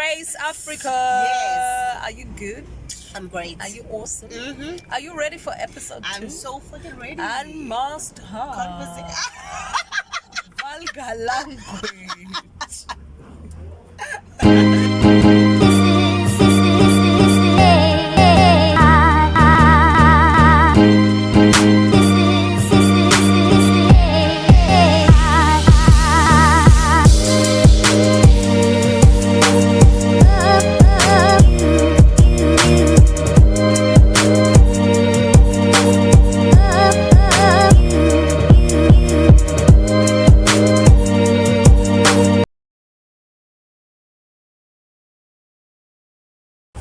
Grace Africa. Yes. Are you good? I'm great. Are you awesome? Mm-hmm. Are you ready for episode 2? I'm so fucking ready. Unmasked Conversation. vulgar language.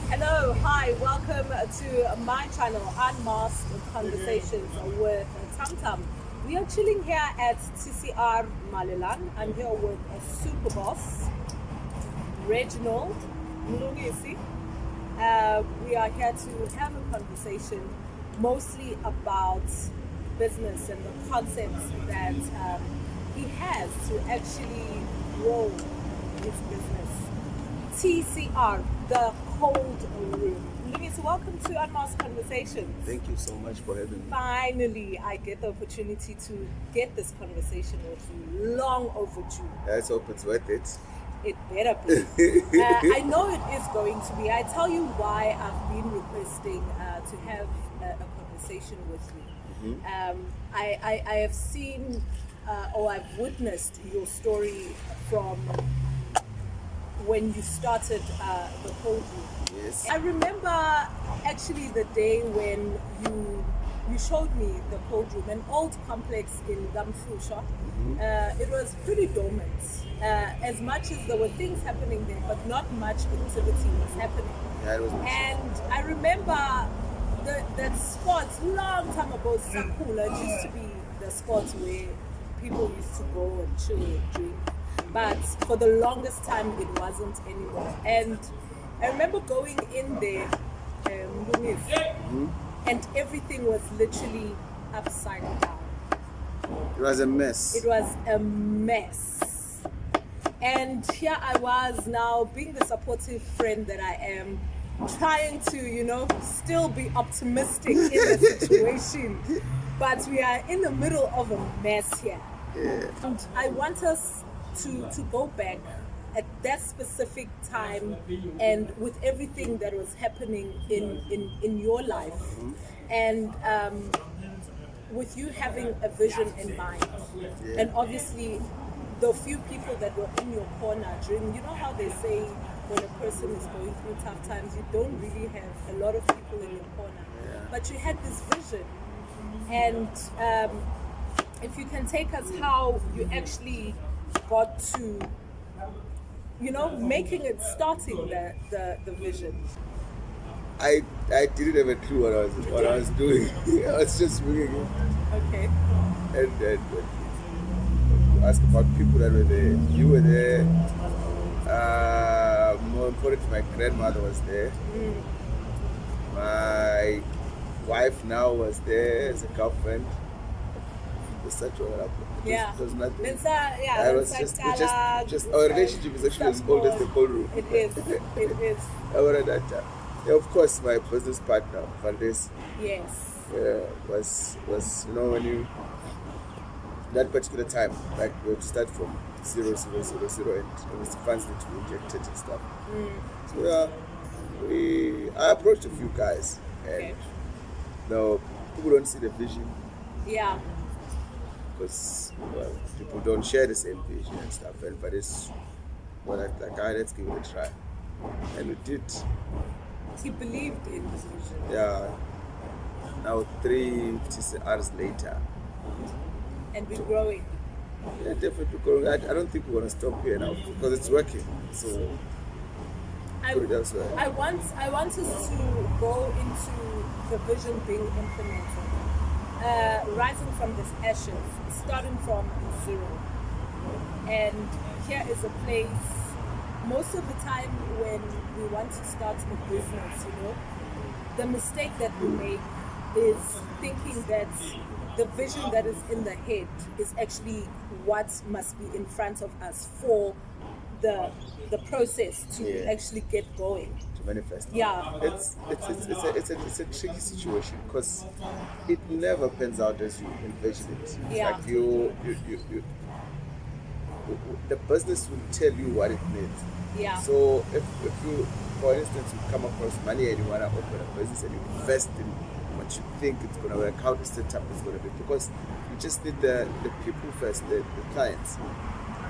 Hello, hi, welcome to my channel, Unmasked Conversations with Tam Tam. We are chilling here at TCR Malilan. I'm here with a super boss, Reginald Mlungisi. We are here to have a conversation mostly about business and the concepts that he has to actually grow his business. TCR, the cold room. Mlungisi, welcome to Unmasked Conversations. Thank you so much for having me. Finally, I get the opportunity to get this conversation with you. Long overdue. Let's hope it's worth it. It better be. I know it is going to be. I tell you why I've been requesting to have a conversation with you. I have seen or I've witnessed your story from when you started the cold room. Yes. I remember actually the day when you showed me the cold room, an old complex in Gamfusha. It was pretty dormant. As much as there were things happening there, but not much activity was happening. Yeah, it was. And I remember that spot long time ago, Sakula, it used to be the spot where people used to go and chill and drink. But for the longest time, it wasn't anymore. And I remember going in there, and everything was literally upside down. It was a mess. It was a mess. And here I was now, being the supportive friend that I am, trying to, still be optimistic in the situation. But we are in the middle of a mess here. Yeah. And I want us to go back at that specific time and with everything that was happening in your life, and with you having a vision in mind, and obviously the few people that were in your corner during, how they say when a person is going through tough times, you don't really have a lot of people in your corner, but you had this vision. And if you can take us how you actually got to, making it, starting the vision. I didn't have a clue what I was doing. I was just ringing it. Okay. And ask about people that were there. You were there. More important, my grandmother was there. My wife now was there as a girlfriend. Such a Yeah. It was nothing. It was just our relationship is actually as old as the cold room. It is. It is. Yeah, of course, my business partner, Valdez, Yes. was when you that particular time, like we would start from 0, and it was funds that we injected and stuff. So I approached a few guys, and no, people don't see the vision. Yeah. Because people don't share the same vision and stuff, but it's let's give it a try, and we did. He believed in this vision. Yeah. Now 3 TCRs later, and we're growing. Yeah, definitely growing. I don't think we're gonna stop here now because it's working. So I want us to go into the vision being implemented. Rising from this ashes, starting from 0. And here is a place, most of the time when we want to start a business, the mistake that we make is thinking that the vision that is in the head is actually what must be in front of us for the process to Yeah. actually get going. To manifest. Yeah. It's a tricky situation because it never pans out as you envision it. Yeah. Like you the business will tell you what it needs. Yeah. So if you, for instance, you come across money and you want to open a business and you invest in what you think it's going to work, how the setup is going to be, because you just need the people first, the clients.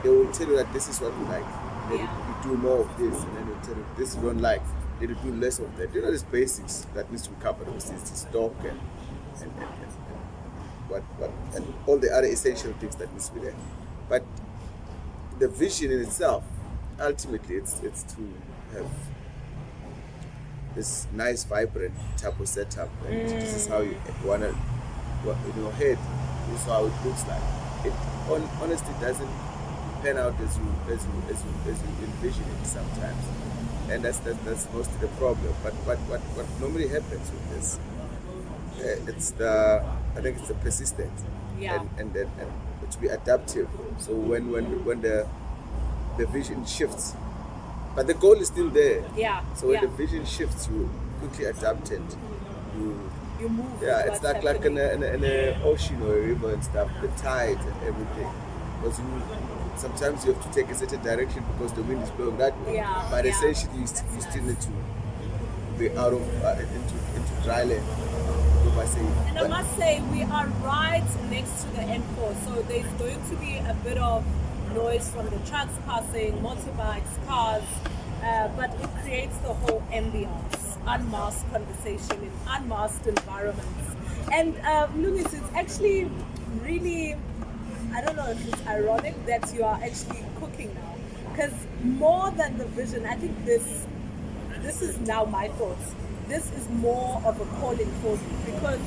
They will tell you that this is what you like. Then you do more of this, and then they'll tell you this you don't like. Then you do less of that. You know, there's basics that needs to be covered. Obviously, it's stock and what and all the other essential things that needs to be there. But the vision in itself, ultimately, it's to have this nice, vibrant type of setup, and this is how you wanna, in your head, this is how it looks like. It honestly doesn't pan out as you envision it sometimes, and that's mostly the problem. But what normally happens with this, I think it's the persistence, and to be adaptive. So when the vision shifts, but the goal is still there. Yeah. So when the vision shifts, you quickly adapt and you move. yeah, it's like in an ocean or a river and stuff, the tide and everything. Because sometimes you have to take a certain direction because the wind is blowing that way. Yeah, But yeah. essentially, you still need to be out of into dry land. You must say. And I must say, we are right next to the N4, so there's going to be a bit of noise from the trucks passing, motorbikes, cars, but it creates the whole ambience, unmasked conversation in unmasked environments. And Mlungisi, it's actually really, I don't know if it's ironic that you are actually cooking now, because more than the vision, I think this is now my thoughts. This is more of a calling for you, because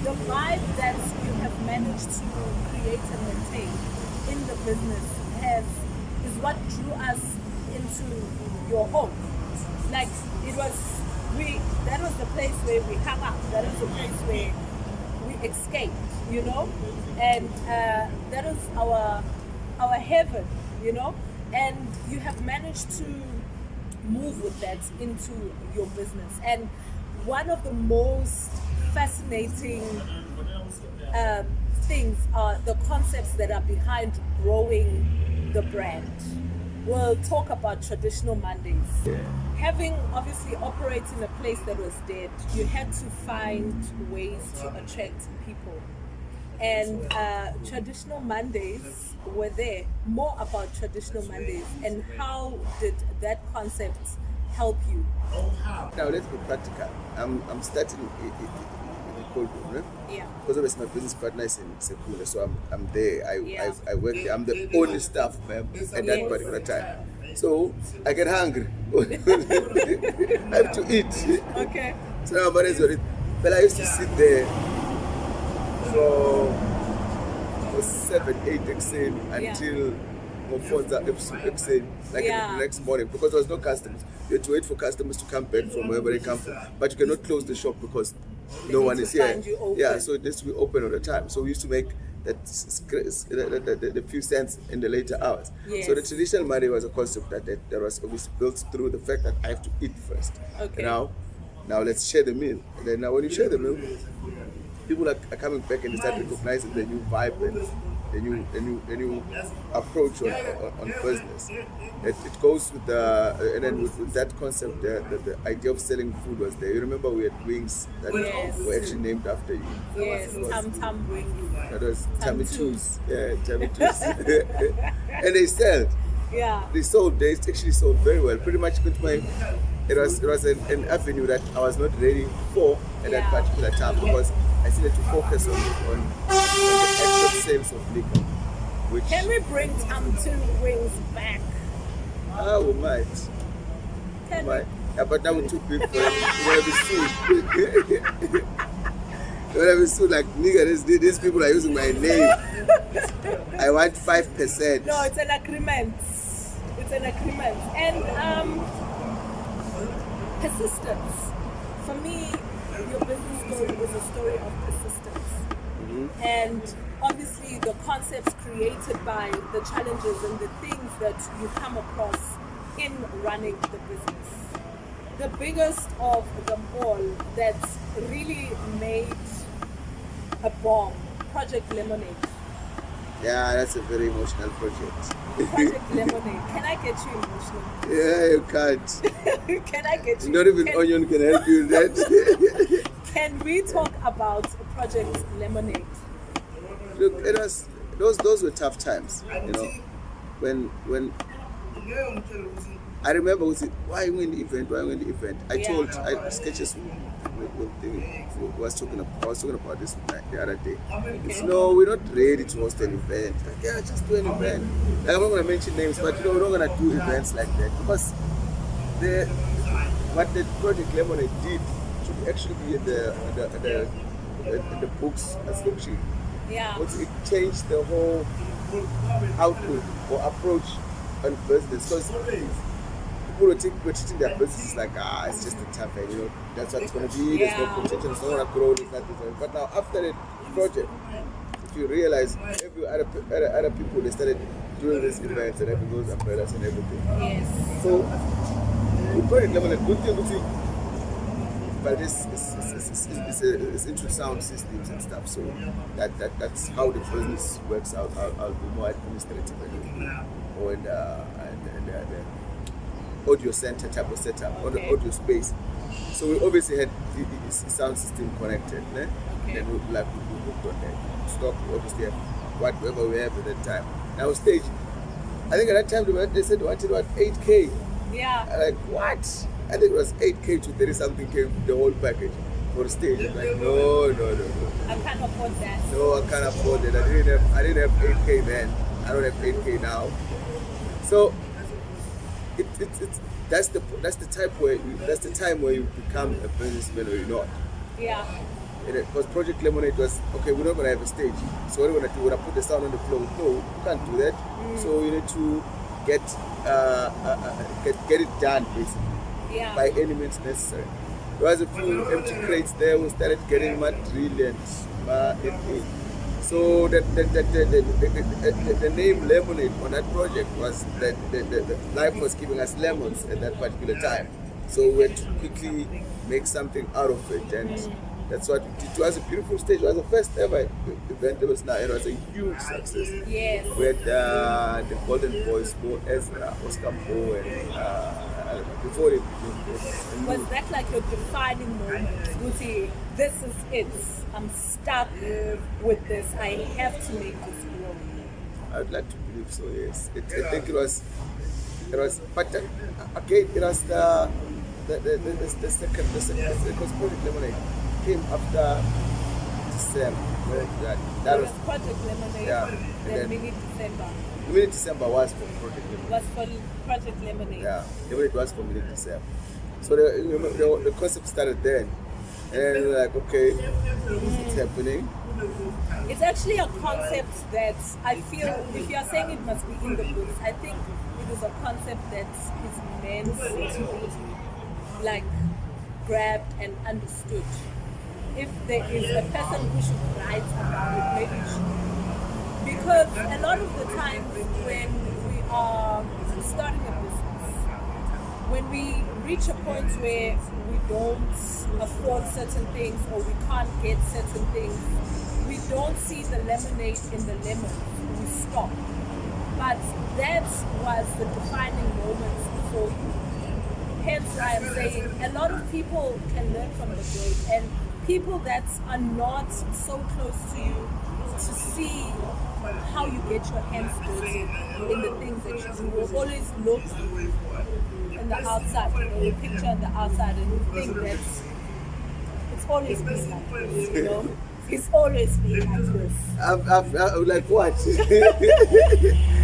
the vibe that you have managed to create and maintain in the business is what drew us into your home. Like that was the place where we hung out. That was the place where we escaped, you know, and that was our heaven, you know. And you have managed to move with that into your business. And one of the most fascinating things are the concepts that are behind growing the brand. We'll talk about traditional Mondays. Yeah. Having obviously operated in a place that was dead, you had to find ways to attract people. And traditional Mondays were there. More about traditional Mondays and how did that concept help you? Now let's be practical. I'm starting in the cold room, right? Yeah. Because obviously my business partner is in Sekula, so I'm there. Yeah. I work there. I'm the only staff, ma'am, at that particular time. So I get hungry. I have to eat. Okay. So now my is but I used to sit there for 7, 8 exam until Mofonza exam, like the next morning, because there was no customers. You had to wait for customers to come back from wherever they come from, but you cannot close the shop because no one is here. Yeah, so it needs to be open all the time. So we used to make the few cents in the later hours. Yes. So the traditional money was a concept that was obviously built through the fact that I have to eat first. Okay. Now let's share the meal. And then now when you share the meal, people are coming back and they start recognizing the new vibe and the new approach on business. It goes with and then with that concept, the idea of selling food was there. You remember we had wings that were actually named after you. Yes, Tam wings. That was Tummy Twos. Yeah, Tummy Twos. And they sold. Yeah. They actually sold very well. Pretty much it was an avenue that I was not ready for at that particular time, because I needed to focus on the actual sales of liquor. Which Can we bring Tam wings back? we might. Can Might. Yeah, but that would too big for it. You're gonna be sued. You're gonna be sued like, nigga, these people are using my name. I want 5%. No, it's an agreement. And persistence. For me, your business story was a story of persistence. Mm-hmm. And obviously the concepts created by the challenges and the things that you come across in running the business. The biggest of them all that really made a bomb, Project Lemonade. Yeah, that's a very emotional project. Project Lemonade. Can I get you emotional? Yeah, you can't. Can I get you? Not even Onion can help you with that. Can we talk about Project Lemonade? Look, it was those were tough times, you know. When I remember why win the event? I sketches was talking about this the other day. It's no, we're not ready to host an event. Like, yeah, just do an event. Like, I'm not gonna mention names, but we're not gonna do events like that because what the Project Lemonade did should actually be in the books as luxury. Yeah. But it changed the whole outlook or approach on business because people were treating their business like it's just a tough end, you know, that's what it's going to be, there's no potential, it's not going to grow, there's nothing. But now after the project, if you realize every other people, they started doing these events and having those umbrellas and everything. Yes. So we Project Lemonade, good thing, but it's into sound systems and stuff, so that's how the business works out. I'll be more administrative or in the audio center type of setup, or the audio space. So we obviously had the sound system connected, né? Okay. Then we booked on that stock. We obviously have whatever we have at that time. Now stage, I think at that time they said they wanted 8K. Yeah. Like what? I think it was 8K to 30 something K, the whole package for the stage. I'm like, no. I can't afford that. No, I can't afford it. I didn't have 8K then. I don't have 8K now. So that's the time where you become a businessman or you're not. Yeah. Because Project Lemonade was okay. We're not gonna have a stage. So what are we gonna do? We're gonna put the sound on the floor. No, you can't do that. So you need to get it done basically. Yeah. By any means necessary. There was a few empty crates there. We started getting material and so the name Lemonade on that project was that the life was giving us lemons at that particular time. So we had to quickly make something out of it, and that's what it was. A beautiful stage. It was the first ever event. It was a huge success. Yes. With the Golden Boys, Mo Ezra, Oscar Mo, and before it. Was that like your defining moment? Guti, this is it. I'm stuck with this. I have to make this grow. I would like to believe so. Yes, I think it was, but again, it was the second because Project Lemonade came after December. That was Project Lemonade. Yeah, Then Mini December. Mini December was for Project Lemonade. Was for Project Lemonade. Yeah, Lemonade was for Mini December. So the concept started then, and we're like, okay, it's happening. It's actually a concept that I feel, if you are saying it must be in the books, I think it is a concept that is meant to be like grabbed and understood. If there is a person who should write about it, maybe it should. Because a lot of the times when we are starting a business, when we reach a point where we don't afford certain things or we can't get certain things, we don't see the lemonade in the lemon, we stop. But that was the defining moment for you. Hence I am saying a lot of people can learn from the great, and people that are not so close to you to see how you get your hands dirty in the things that you do. Will always look on the outside, you picture on the outside and you think that it's always been like this, you know? It's always been like this. I'm like what?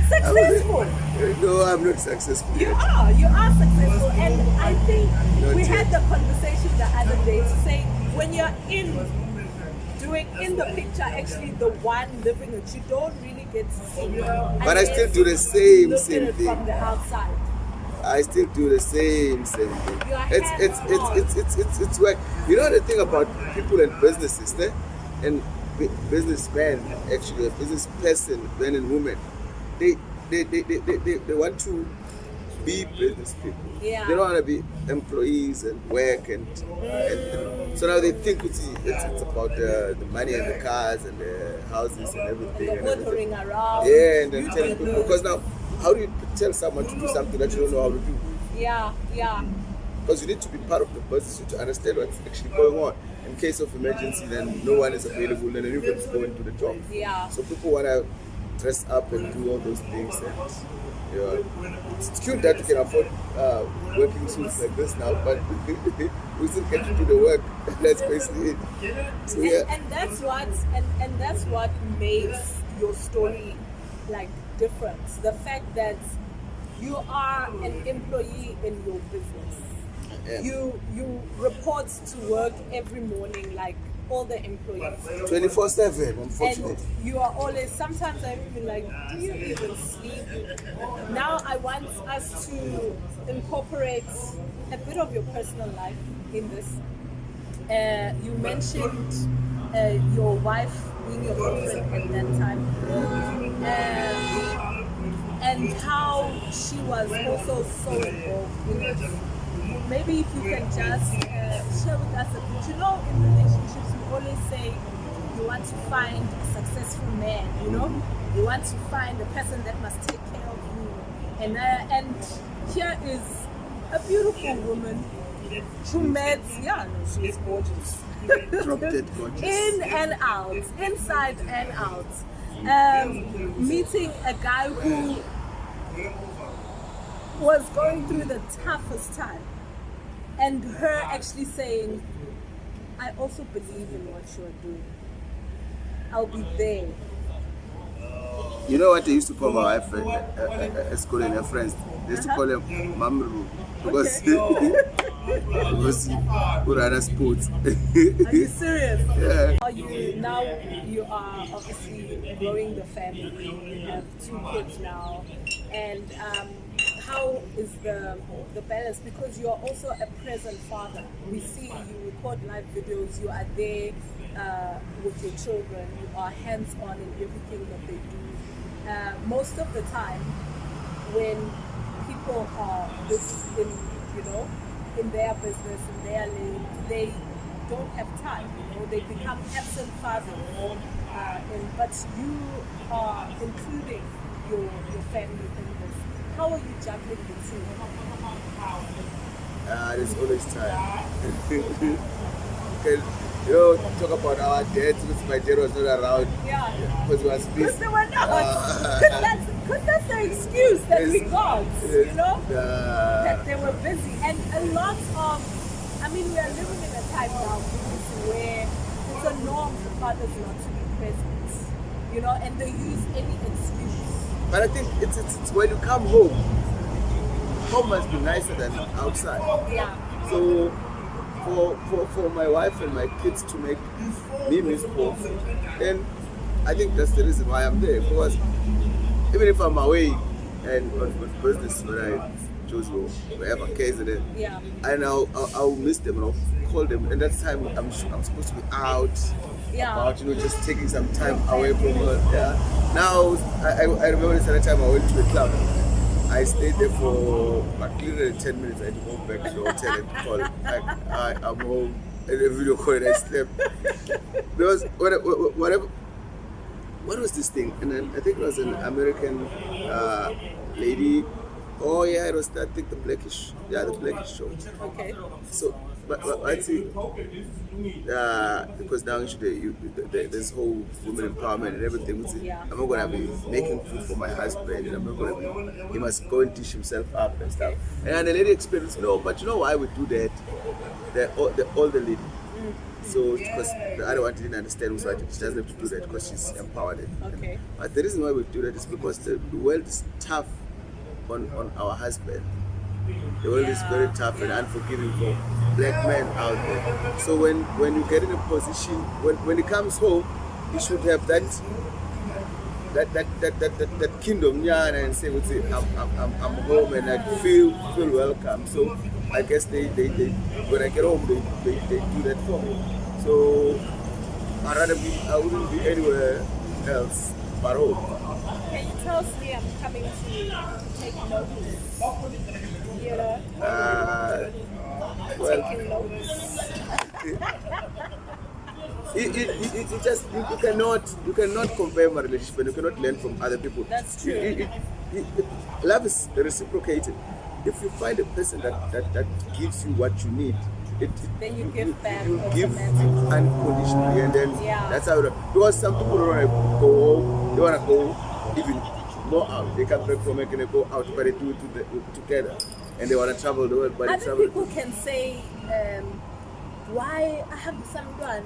Successful. No, I'm not successful. You are successful, and I think we had the conversation the other day to say when you're in the picture, actually the one living it, you don't really get to see it. But I still do the same thing from the outside. I still do the same thing. It's work. You know the thing about people and businesses, né? And businessman, actually a business person, men and women, they want to be business people. Yeah. They don't want to be employees and work and so now they think it's about the money and the cars and the houses and everything. And the motoring around. Yeah, and then telling people, because now how do you tell someone to do something that you don't know how to do? Yeah. Because you need to be part of the business, you need to understand what's actually going on. In case of emergency, then no one is available, and then you can just go into the job. Yeah. So people want to dress up and do all those things, and it's cute that you can afford working suits like this now, but we still get to do the work. That's basically it. So and that's what makes your story like different. The fact that you are an employee in your business. Yeah. You report to work every morning like all the employees. 24/7, unfortunately. And you are always, sometimes I'm even like, do you even sleep? Now I want us to incorporate a bit of your personal life in this. You mentioned your wife being your girlfriend at that time. And how she was also so involved in it. Maybe if you can just share with us a bit. You know, in relationships, we always say you want to find a successful man, you know? You want to find a person that must take care of you. And here is a beautiful woman who met, she is gorgeous. Drop dead gorgeous. In and out, inside and out. Meeting a guy who was going through the toughest time, and her actually saying, I also believe in what you're doing. I'll be there. You know what they used to call my wife at school and her friends? They used to call him Mamru because because he put other sports. Are you serious? Yeah. You are obviously growing the family. You have 2 kids now, and how is the balance? Because you are also a present father. We see you record live videos. You are there with your children. You are hands-on in everything that they do. Most of the time, when people are in their business, in their lane, they don't have time. They become absent fathers. But you are including your family in this. How are you juggling the two? There's always time. Talk about our dads because my dad was not around. Yeah. Because he was busy. Because they were not. Because that's the excuse that we got, that they were busy. And a lot of, we are living in a time now where it's a norm for fathers not to be present, and they use any excuse. But I think it's when you come home must be nicer than outside. Yeah. So for my wife and my kids to make me miss home, then I think that's the reason why I'm there. Because even if I'm away and on business when I choose wherever case it is, and I'll miss them and I'll call them, and that time I'm supposed to be out. About just taking some time away from her. Yeah. Now I remember this other time I went to a club. I stayed there for clearly 10 minutes. I had to go back to the hotel and call. I'm home. And a video call and I slept. Because what was this thing? And then I think it was an American lady. Oh yeah, it was I think the Blackish show. Okay. So, but I see, because now there's whole women empowerment and everything. I'm not gonna be making food for my husband, and I'm not gonna be. He must go and dish himself up and stuff. And the lady explained, no, but you know why we do that? The older lady. So because the other one didn't understand, was like she doesn't have to do that because she's empowered. Okay. But the reason why we do that is because the world is tough on our husband. The world is very tough and unforgiving for black men out there. So when you get in a position, when he comes home, he should have that kingdom, and say, I'm home and I feel welcome. So I guess they when I get home they do that for me. So I wouldn't be anywhere else but home. Can you tell me I'm coming to take notes? You know, Well, taking notes. it just you cannot compare my relationship and you cannot learn from other people. That's true. Love is reciprocated. If you find a person that gives you what you need, Then you give back you give automatically. unconditionally, and then Yeah. that's how it, because some people don't want to go home, they want to go even more out. They come back from work and they go out, but they do it together, and they want to travel the world. But Other people can say, why I have someone,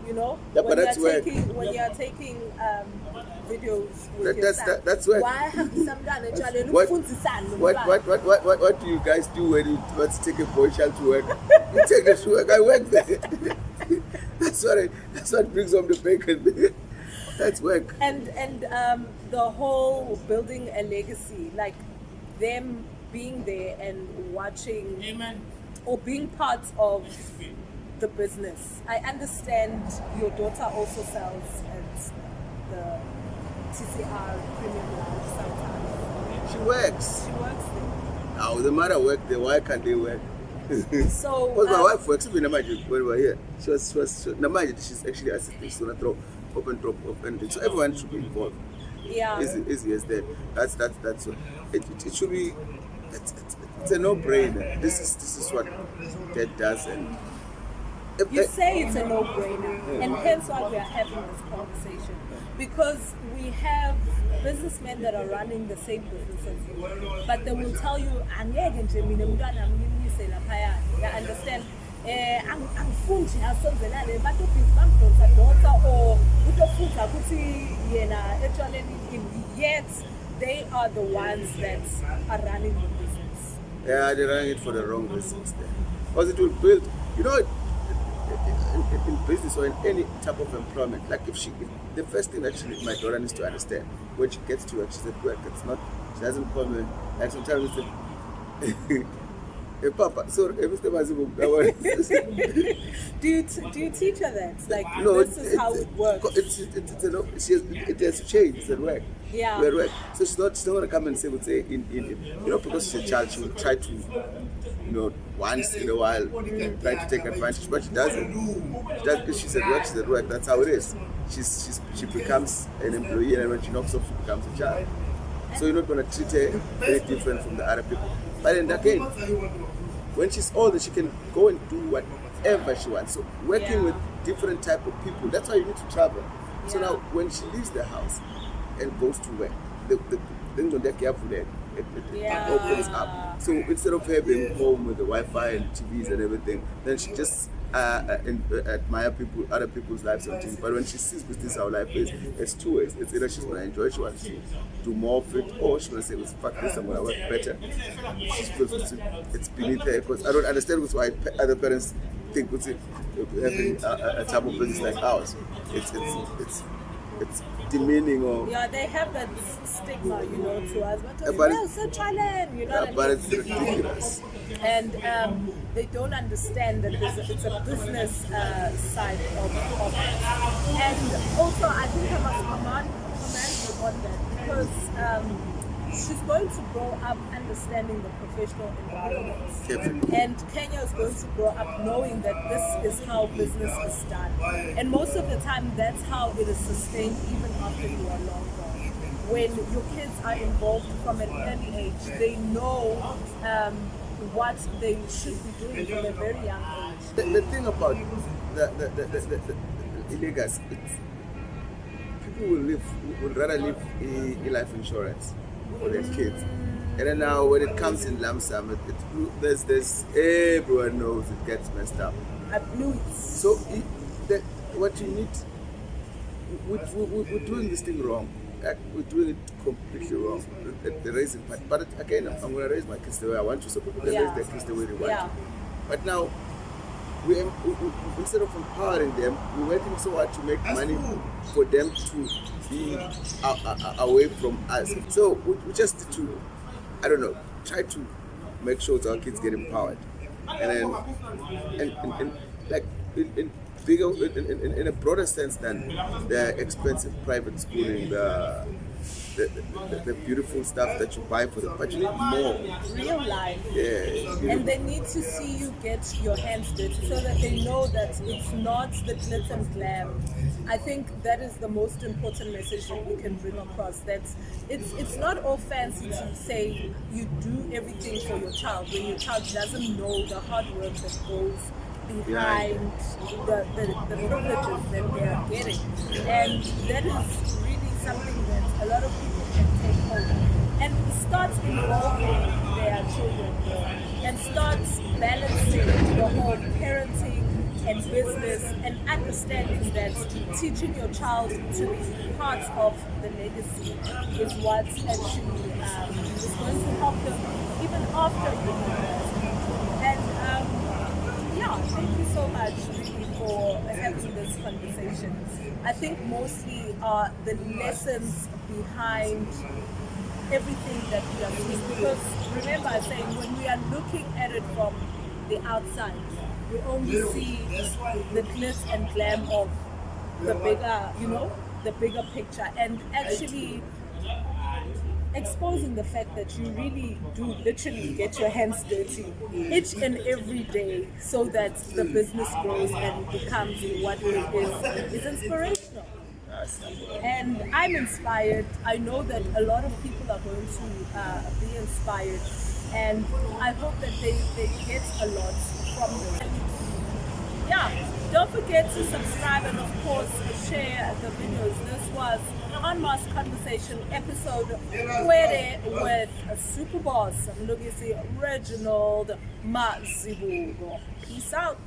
you know, Yeah, but that's work. when you are taking videos with your That's son. that's work. Why have someone What do you guys do when you want to take a boy child to work? You take her to work. I work there. That's what brings home the bacon. That's work. And the whole building a legacy, like them being there and watching or being part of the business. I understand your daughter also sells at the TCR Premium Lounge sometimes. She works. She works there. Now the mother work there. Why can't they work? So Because my wife works. Even Namaji, when we were here, she was Namaji. She's actually assisting. She's gonna drop open. So everyone should be involved. yeah. Easy as that. That's what it should be. It's a no-brainer. This is what Dad does, and You say it's a no-brainer, and hence why we are having this conversation. Because we have businessmen that are running the same business as you, but they will tell you, I understand. Angifundi asonzelane batubhizibamdonsa daughter or utofunda ukuthi yena etshaleni, yet they are the ones that are running the business. yeah, they're running it for the wrong reasons. There, because it will build. You know, in business or in any type of employment, like if the first thing that my daughter needs to understand when she gets to work, she's at work. It's not. She doesn't call me. Like sometimes it's hey, Papa, sorry, Mr. Mazibuko. Do you teach her that? Like, No, this is how it works. It has to change. It's at work. Yeah. We're at work. So she's not going to come and say, because she's a child, she will try to, once in a while, try to take advantage, but she doesn't. She's at work. She's at work. That's how it is. She becomes an employee, and when she knocks off, she becomes a child. So you're not going to treat her very different from the other people. But then again, when she's older, she can go and do whatever she wants. So working with different type of people, that's why you need to travel. So now when she leaves the house and goes to work, then when they're careful, it opens up. So instead of her being home with the Wi-Fi and TVs and everything, then she just admire other people's lives on TV. But when she sees this is how life is, it's two ways. It's either she's going to enjoy it, she wants to do more of it, or she's going to say, fuck this, I'm going to work better. She feels it's beneath her, because I don't understand why other parents think having a type of business like ours. It's demeaning, or Yeah, they have that stigma, to us. but So challenge, you know what I but mean? it's ridiculous. And they don't understand that it's a business side of it. And also, I think I must commend you on that, because she's going to grow up understanding the professional environment. Definitely. And Kenya is going to grow up knowing that this is how business is done. And most of the time, that's how it is sustained even after you are long gone. When your kids are involved from an early age, they know what they should be doing from a very young age. The thing about the illegals, people will rather live a life insurance for their kids. And then now when it comes in lump sum, there's everyone knows it gets messed up. I blew it. So what you need, we're doing this thing wrong. We're doing it completely wrong. The raising part. But again, I'm going to raise my kids the way I want to, so people can raise their kids the way they want to. But now, we instead of empowering them, we're working so hard to make money for them to be away from us. So we just need to, I don't know, try to make sure that our kids get empowered. And then, and like, bigger, in a broader sense than the expensive private schooling, the beautiful stuff that you buy for them, but you need more. Real life. Yeah. And they need to see you get your hands dirty so that they know that it's not the glitz and glam. I think that is the most important message that we can bring across. That it's not all fancy to say you do everything for your child when your child doesn't know the hard work that goes behind the privileges that they are getting. And that is really something that a lot of people can take home and start involving their children more and start balancing the whole parenting and business and understanding that teaching your child to be part of the legacy is what actually is going to help them even after university. And yeah, thank you so much really for having this conversation. I think mostly the lessons behind everything that we are doing, because remember I saying when we are looking at it from the outside, we only see the glitz and glam of the bigger, the bigger picture, and actually exposing the fact that you really do literally get your hands dirty each and every day so that the business grows and becomes what it is. It's inspirational. And I'm inspired. I know that a lot of people are going to be inspired, and I hope that they get a lot from this. And yeah, don't forget to subscribe and of course share the videos. This was Unmasked Conversation episode 20 with a super boss, Mlungisi Reginald Mazibuko. Peace out.